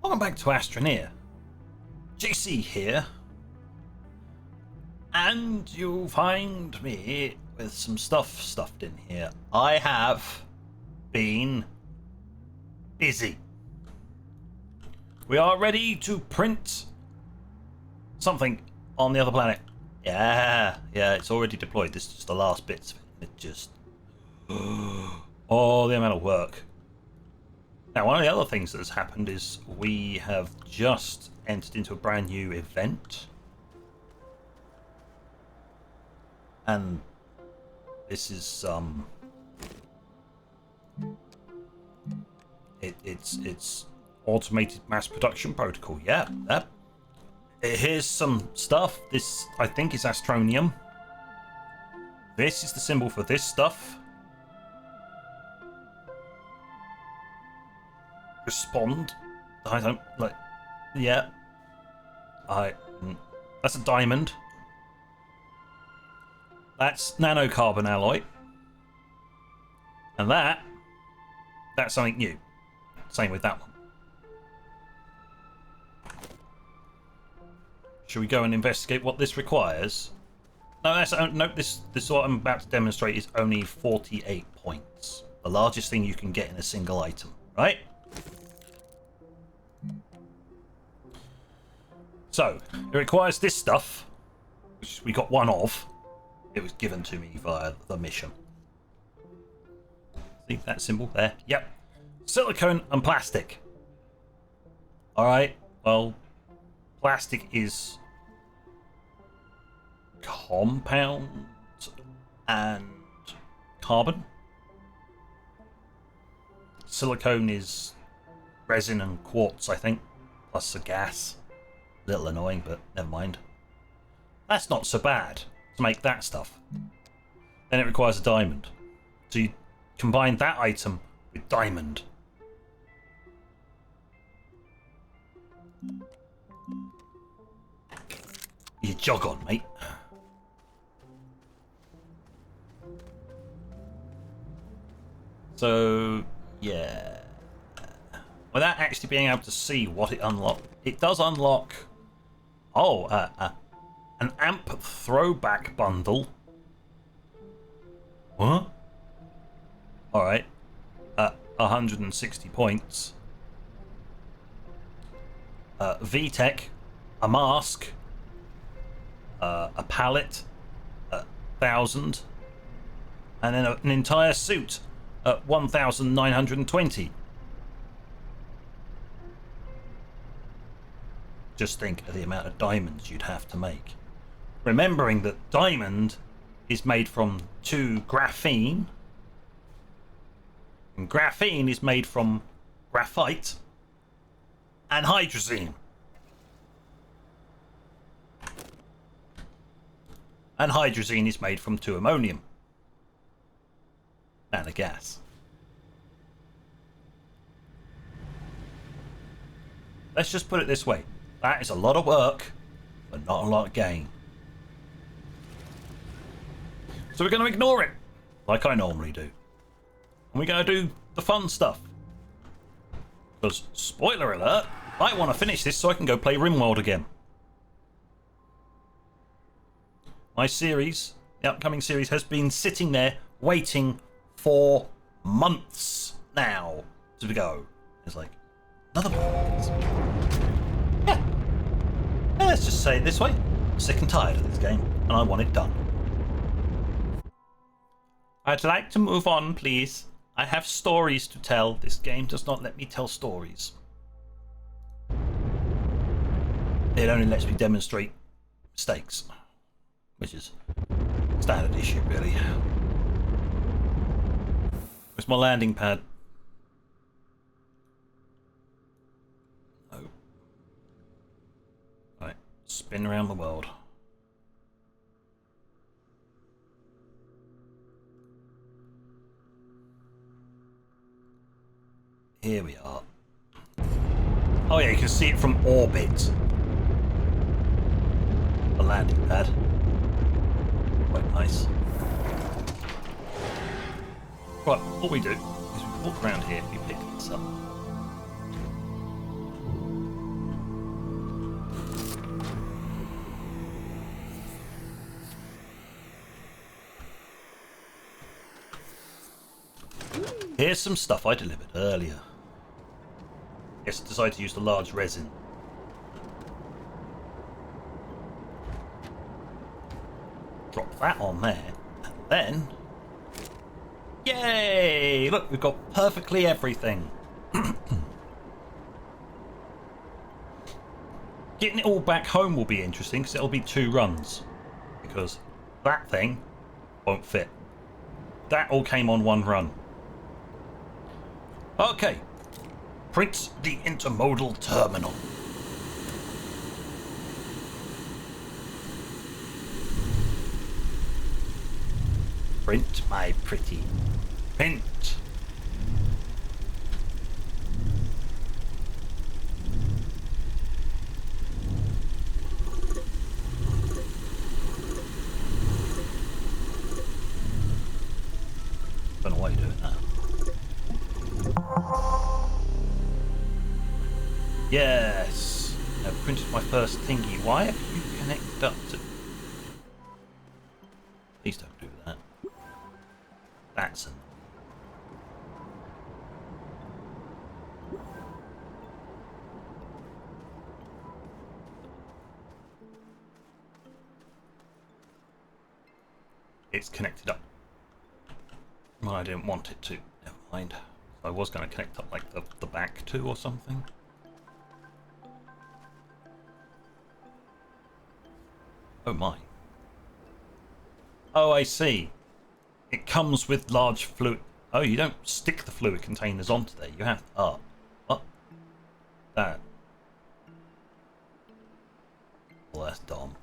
Welcome back to Astroneer. JC here. And you'll find me with some stuff stuffed in here. I have been busy. We are ready to print something on the other planet. Yeah, it's already deployed. This is just the last bits of it. It just... oh, the amount of work. Now, one of the other things that has happened is we have just entered into a brand new event. And this is, it's automated mass production protocol. Yeah, here's some stuff. This, I think, is astronium. This is the symbol for this stuff. Respond. I don't like. Yeah. That's a diamond. That's nanocarbon alloy. And that's something new. Same with that one. Should we go and investigate what this requires? No, this what I'm about to demonstrate is only 48 points. The largest thing you can get in a single item, right? So, it requires this stuff, which we got one of. It was given to me via the mission. See that symbol there? Yep. Silicone and plastic. Alright, well, plastic is compound and carbon. Silicone is resin and quartz, I think, plus a gas. A little annoying, but never mind. That's not so bad to make that stuff. Then it requires a diamond. So you combine that item with diamond. You jog on, mate. So, yeah. Without actually being able to see what it unlocks, it does unlock... Oh, an amp throwback bundle. What? Alright. 160 points. VTech, a mask, a pallet, 1,000, and then an entire suit at 1,920. Just think of the amount of diamonds you'd have to make. Remembering that diamond is made from 2 graphene, and graphene is made from graphite and hydrazine. And hydrazine is made from 2 ammonium and a gas. Let's just put it this way. That is a lot of work, but not a lot of gain. So we're going to ignore it, like I normally do. And we're going to do the fun stuff. Because, spoiler alert, I want to finish this so I can go play RimWorld again. My series, the upcoming series, has been sitting there waiting for months now to go. It's like, another month. Yeah. Let's just say it this way. I'm sick and tired of this game, and I want it done. I'd like to move on, please. I have stories to tell. This game does not let me tell stories. It only lets me demonstrate mistakes, which is a standard issue, really. Where's my landing pad? Oh. Right, spin around the world. Here we are. Oh yeah, you can see it from orbit. The landing pad. Quite nice. Right, what we do is we walk around here, we pick this up. Here's some stuff I delivered earlier. Yes, decided to use the large resin. Drop that on there, and then... Yay! Look, we've got perfectly everything. Getting it all back home will be interesting, because it'll be 2 runs. Because that thing won't fit. That all came on 1 run. Okay. Print the Intermodal Terminal. Print, my pretty. Print. Don't know why you're doing that. Yes. I've printed my first thingy. Why have you connected up to... Please don't do that. That's annoying. It's connected up. Well, I didn't want it to. Never mind. I was going to connect up like the back too or something. Oh my. Oh, I see. It comes with large fluid. Oh, you don't stick the fluid containers onto there. You have. Oh. What? That. Well, that's dumb.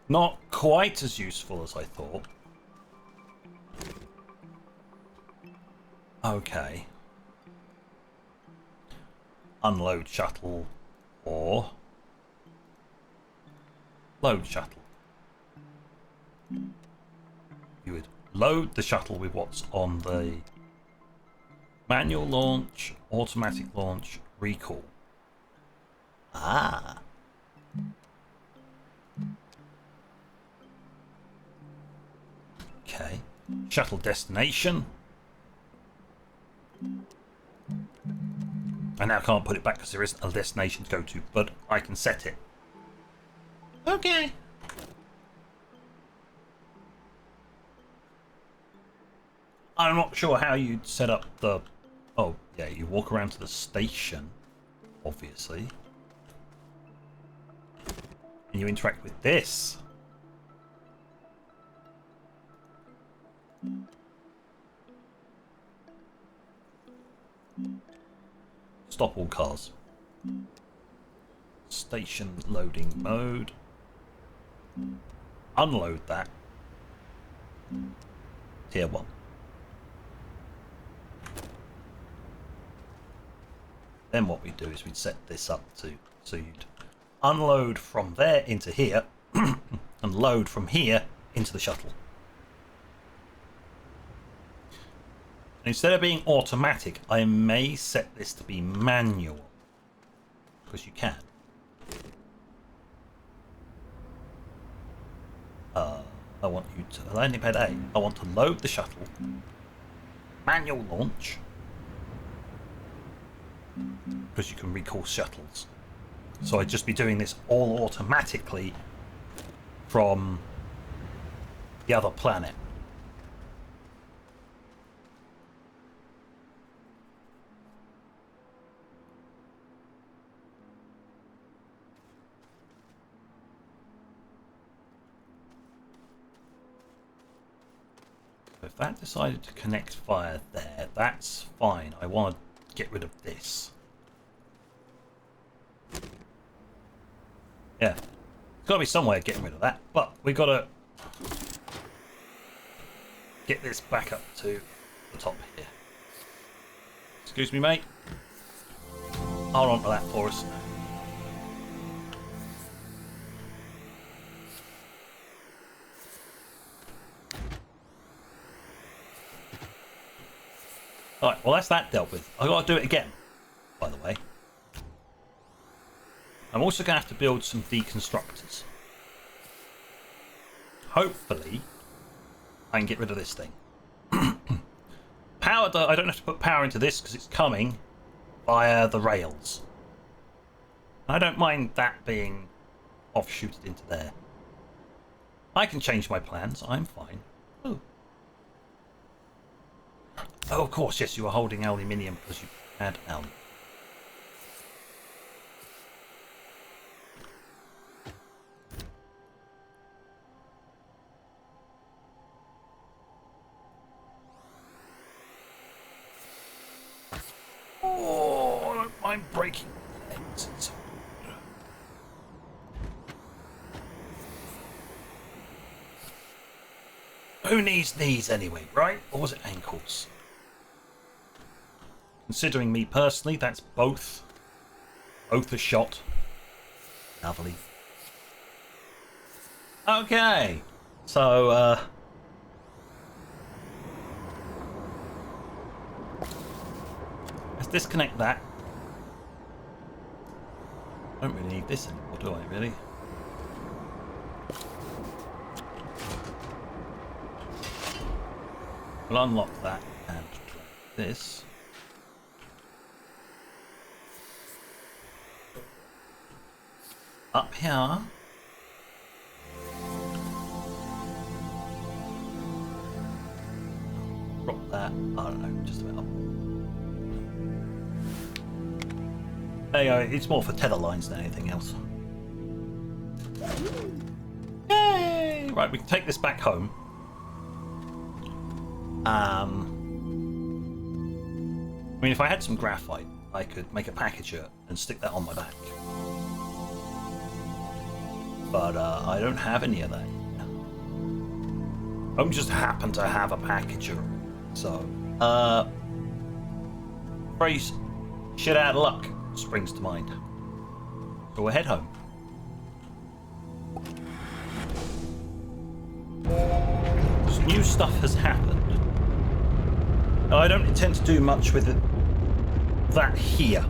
Not quite as useful as I thought. Okay. Unload shuttle or load shuttle. You would load the shuttle with what's on the manual launch, automatic launch, recall. Ah. Okay. Shuttle destination. I now can't put it back because there isn't a destination to go to, but I can set it. Okay. I'm not sure how you'd set up the... Oh, yeah, you walk around to the station, obviously. And you interact with this. Stop all cars. Station loading mode. Unload that. Tier 1. Then what we do is we'd set this up to, so you'd unload from there into here and load from here into the shuttle. And instead of being automatic, I may set this to be manual, because you can. I want you to landing pad A. I want to load the shuttle, manual launch, because you can recall shuttles. So I'd just be doing this all automatically from the other planet. If that decided to connect via there, that's fine. I want to get rid of this. Yeah. There's got to be some way of getting rid of that, but we've got to get this back up to the top here. Excuse me, mate. Hold on to that for us. Alright, well that's that dealt with. I've got to do it again, by the way. I'm also going to have to build some deconstructors. Hopefully, I can get rid of this thing. power. I don't have to put power into this because it's coming via the rails. I don't mind that being offshooted into there. I can change my plans. I'm fine. Oh. Oh, of course, yes, you were holding aluminium because you had aluminium. Oh, I don't mind breaking legs. Who needs knees anyway, right? Or was it ankles? Considering me personally, that's both. Both a shot. Lovely. Okay. So, let's disconnect that. I don't really need this anymore, do I, really? We'll unlock that and this. Up here. Drop that. I don't know, just about up. There you go, it's more for tether lines than anything else. Yay! Right, we can take this back home. I mean, if I had some graphite, I could make a packager and stick that on my back. But I don't have any of that. I don't just happen to have a packager. So, phrase shit out of luck springs to mind. So we'll head home. Some new stuff has happened. Now, I don't intend to do much with that here.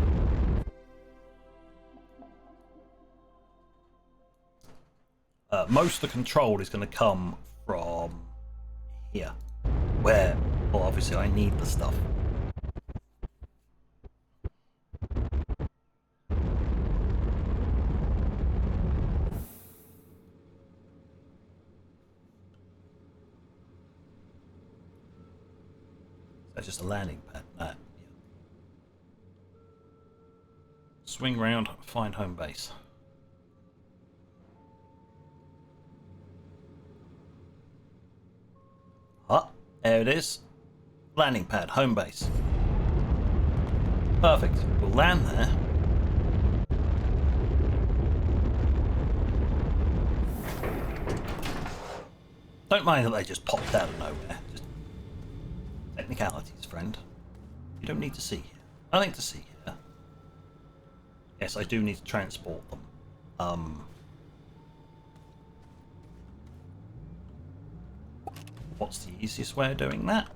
Most of the control is going to come from here, where, well, obviously I need the stuff. That's just a landing pad. Yeah. Swing round, find home base. Ah, there it is. Landing pad, home base. Perfect. We'll land there. Don't mind that they just popped out of nowhere. Just technicalities, friend. You don't need to see here. Nothing to see here. Yes, I do need to transport them. What's the easiest way of doing that?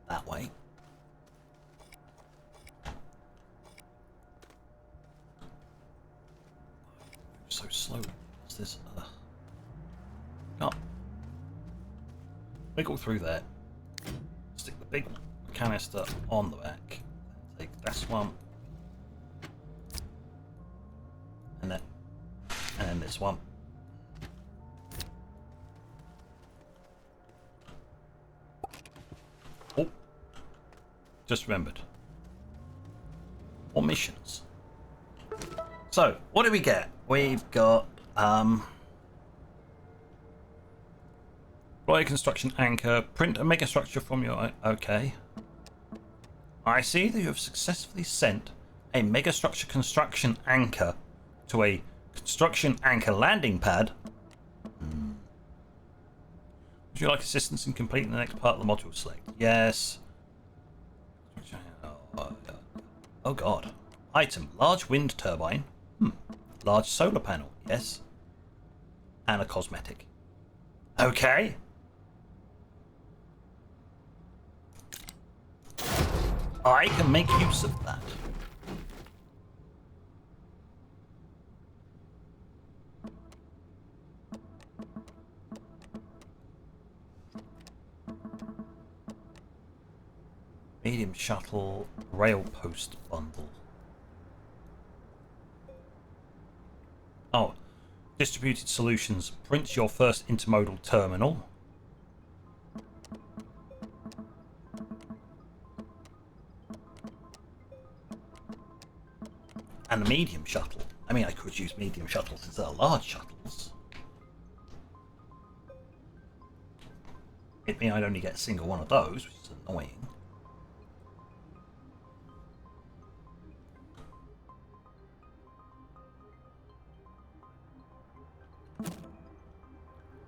That way. So slow. What's this? Oh. Wiggle through there. Stick the big canister on the back. Take this one. And then this one. Oh. Just remembered. More missions. So, what do we get? We've got Royal Construction Anchor. Print a megastructure from your... Okay. I see that you have successfully sent a megastructure construction anchor to a construction anchor landing pad. Would you like assistance in completing the next part of the module select? Yes. Oh god. Item. Large wind turbine. Large solar panel. Yes. And a cosmetic. Okay. I can make use of that. Medium shuttle rail post bundle. Oh, distributed solutions. Print your first intermodal terminal. And a medium shuttle. I mean, I could use medium shuttles instead of large shuttles. It'd mean I'd only get a single one of those, which is annoying.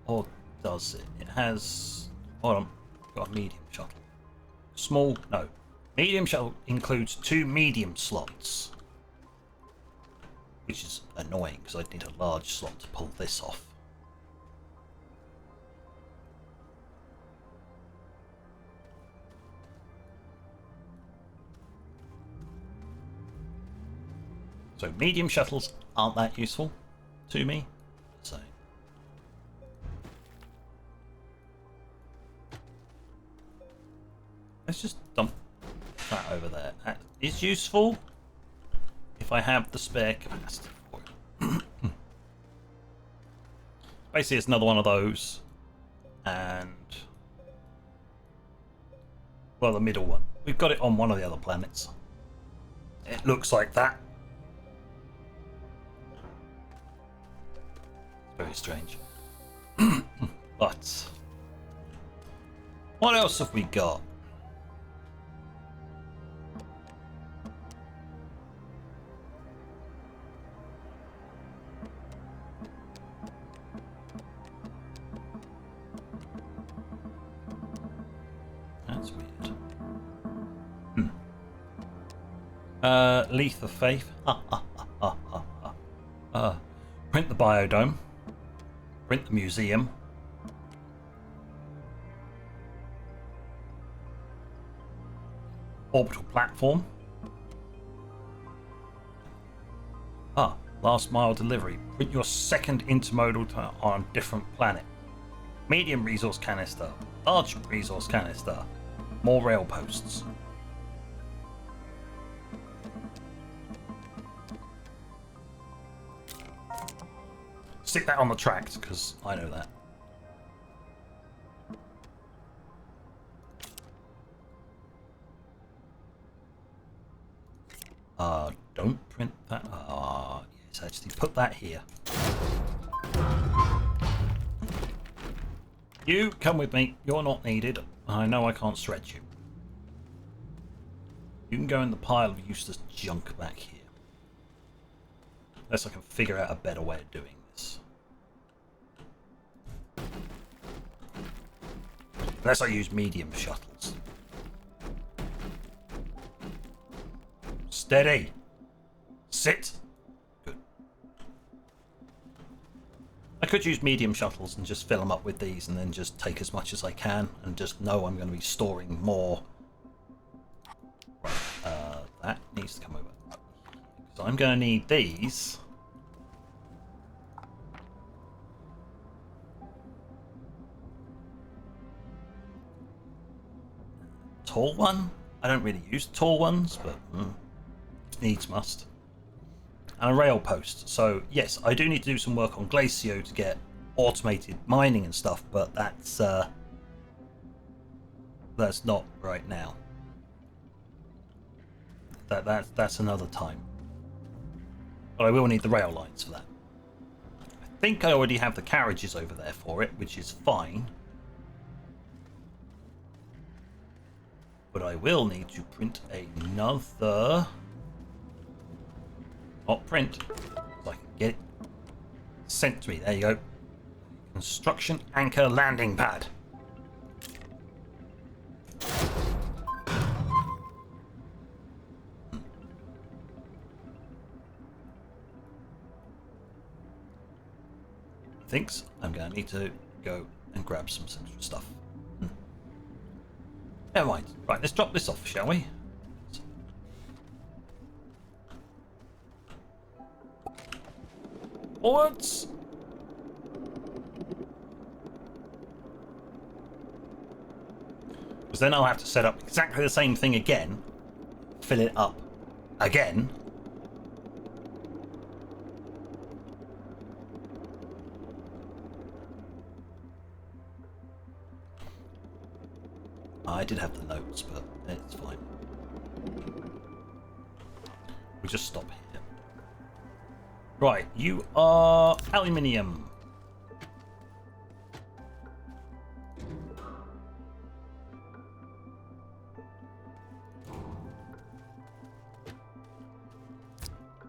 Or does it? It has... Hold on. Got a medium shuttle. Small... No. Medium shuttle includes 2 medium slots. Which is annoying, because I'd need a large slot to pull this off. So medium shuttles aren't that useful to me. So... let's just dump that over there. That is useful if I have the spare capacity for it. Basically, it's another one of those. And... well, the middle one. We've got it on one of the other planets. It looks like that. It's very strange. But... what else have we got? That's weird. Leaf of Faith. Print the biodome. Print the museum. Orbital platform. Last mile delivery. Print your second intermodal on a different planet. Medium resource canister. Large resource canister. More rail posts. Stick that on the tracks, because I know that. Don't print that. Yes, actually put that here. You come with me. You're not needed. I know I can't stretch you. You can go in the pile of useless junk back here. Unless I can figure out a better way of doing this. Unless I use medium shuttles. Steady. Sit. Good. I could use medium shuttles and just fill them up with these and then just take as much as I can and just know I'm going to be storing more. Right, that needs to come over. So I'm going to need these. Tall one? I don't really use tall ones, but needs must. And a rail post. So yes, I do need to do some work on Glacio to get automated mining and stuff, but that's not right now. That's another time. But I will need the rail lines for that. I think I already have the carriages over there for it, which is fine. But I will need to print another... not print, so I can get it sent to me. There you go. Construction anchor landing pad. Thinks I'm going to need to go and grab some extra stuff. Never mind. Right, let's drop this off, shall we? forwards. Because then I'll have to set up exactly the same thing again. Fill it up again. I did have the notes, but it's fine. We'll just stop here. Right, you are aluminium.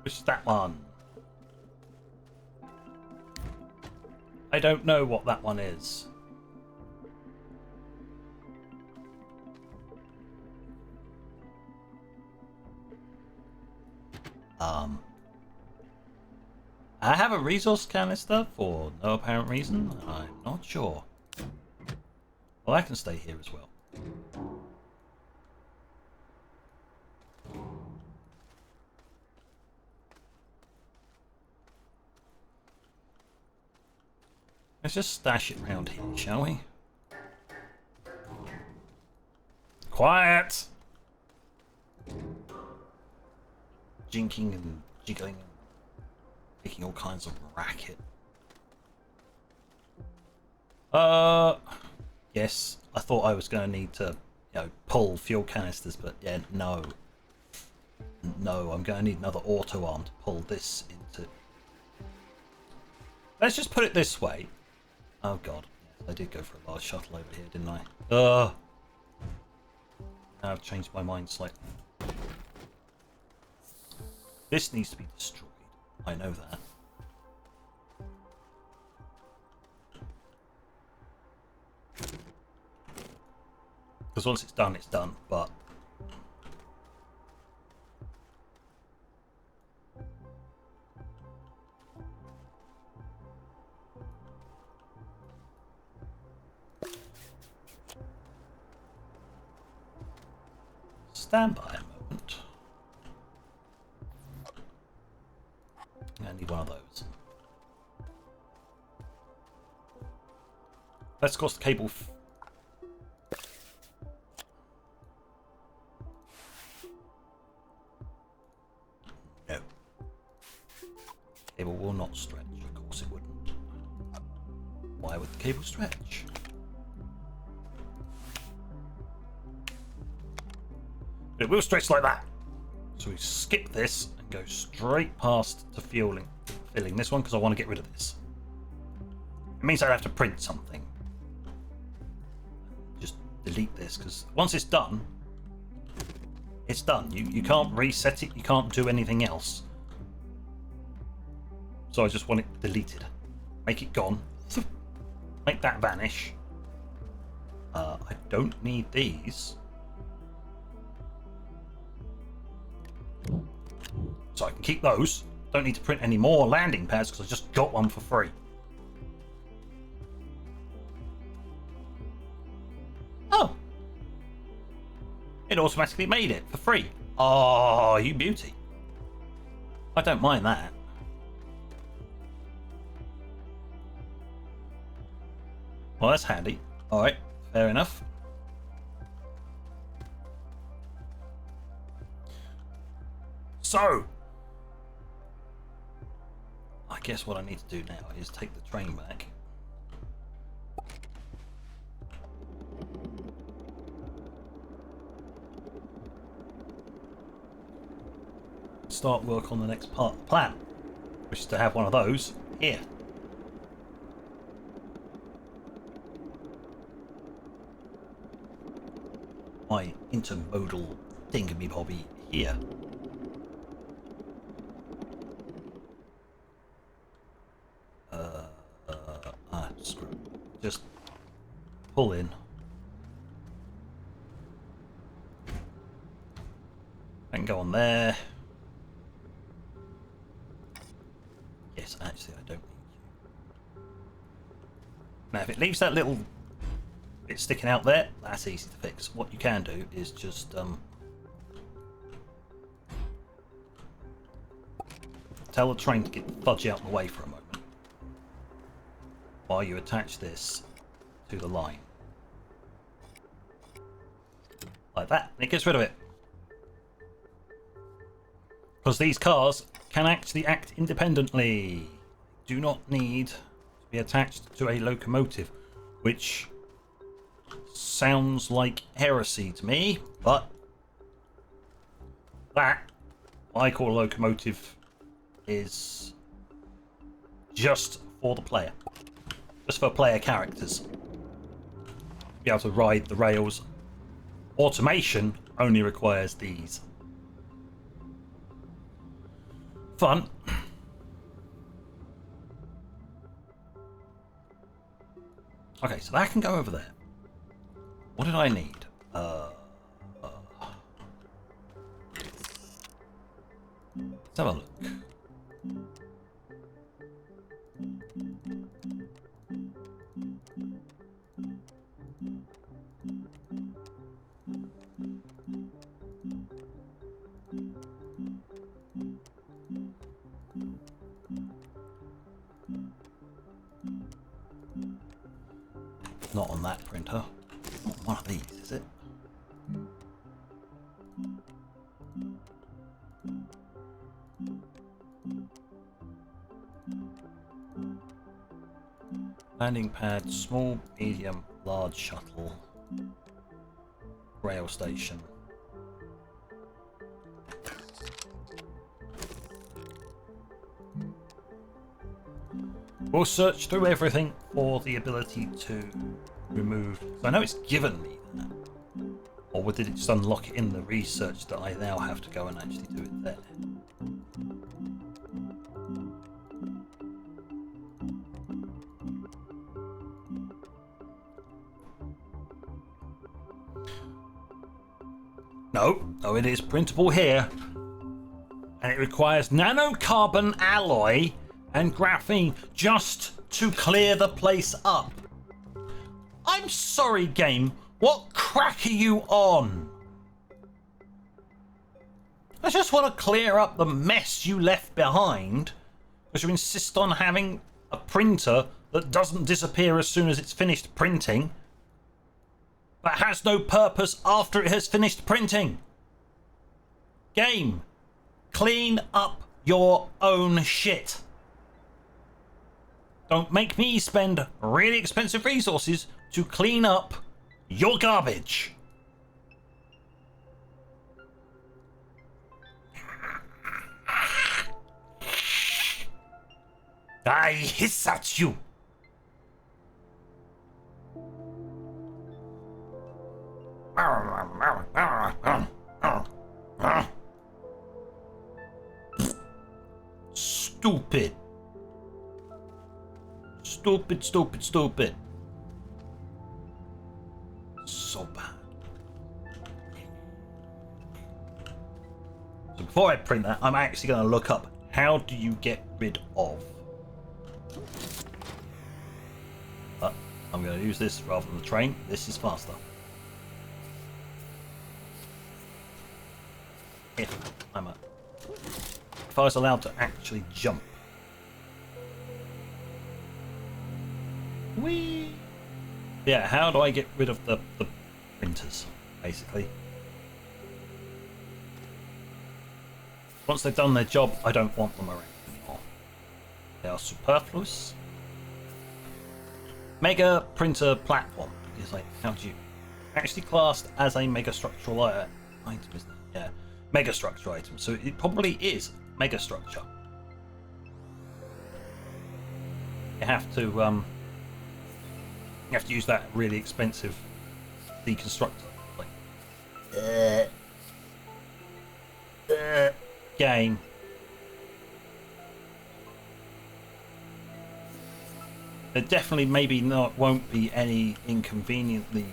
Which is that one? I don't know what that one is. I have a resource canister for no apparent reason. I'm not sure. Well, I can stay here as well. Let's just stash it around here, shall we? Quiet! Jinking and jiggling and making all kinds of racket. Yes, I thought I was going to need to, pull fuel canisters, but yeah, no. No, I'm going to need another auto arm to pull this into. Let's just put it this way. Oh god, yes, I did go for a large shuttle over here, didn't I? Now I've changed my mind slightly. This needs to be destroyed. I know that. Because once it's done, but... Stand by a moment. I need one of those. Let's cross the cable. No. Cable will not stretch. Of course it wouldn't. Why would the cable stretch? It will stretch like that. So we skip this and go straight past to filling this one because I want to get rid of this. It means I have to print something. Just delete this because once it's done, it's done. You can't reset it. You can't do anything else. So I just want it deleted. Make it gone. Make that vanish. I don't need these. So I can keep those. Don't need to print any more landing pads because I just got one for free. Oh. It automatically made it for free. Oh, you beauty. I don't mind that. Well, that's handy. Alright, fair enough. So, I guess what I need to do now is take the train back. Start work on the next part of the plan, which is to have one of those here. My intermodal thingamybobby here. Screw it. Just pull in. I can go on there. Yes, actually I don't need you. Now if it leaves that little bit sticking out there, that's easy to fix. What you can do is just tell the train to get the fudge out of the way for a moment. while you attach this to the line. Like that, and it gets rid of it. Because these cars can actually act independently. Do not need to be attached to a locomotive, which sounds like heresy to me, but that I call a locomotive is just for the player. Just for player characters. Be able to ride the rails. Automation only requires these. Fun. Okay, so that can go over there. What did I need? Let's have a look. Not on that printer. Not one of these, is it? Landing pad, small, medium, large shuttle, rail station. We'll search through everything for the ability to remove. So I know it's given me that. Or did it just unlock it in the research that I now have to go and actually do it there? No, it is printable here. And it requires nanocarbon alloy and graphene just to clear the place up. I'm sorry, game. What crack are you on? I just want to clear up the mess you left behind because you insist on having a printer that doesn't disappear as soon as it's finished printing, but has no purpose after it has finished printing. Game, clean up your own shit. Don't make me spend really expensive resources to clean up your garbage. I hiss at you. Stupid. Stupid, stupid, stupid. So bad. So before I print that, I'm actually going to look up how do you get rid of. But I'm going to use this rather than the train. This is faster. If I was allowed to actually jump. Whee! Yeah, how do I get rid of the printers, basically? Once they've done their job, I don't want them around anymore. They are superfluous. Mega printer platform is like, how do you actually classed as a mega structural item, isn't it? Yeah, mega structure item. So it probably is mega structure. You have to use that really expensive deconstructor. Like, game. There definitely won't be any inconveniently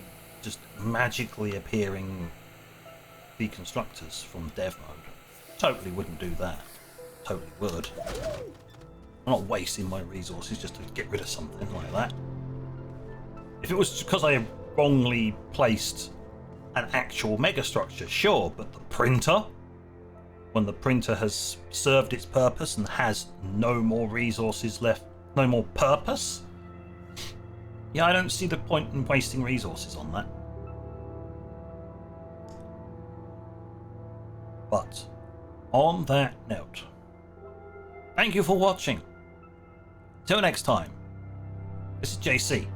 just magically appearing deconstructors from dev mode. Totally wouldn't do that. Totally would. I'm not wasting my resources just to get rid of something like that. If it was because I wrongly placed an actual megastructure, sure, but the printer, when the printer has served its purpose and has no more resources left, no more purpose, Yeah, I don't see the point in wasting resources on that. But on that note, thank you for watching. Till next time, this is JC.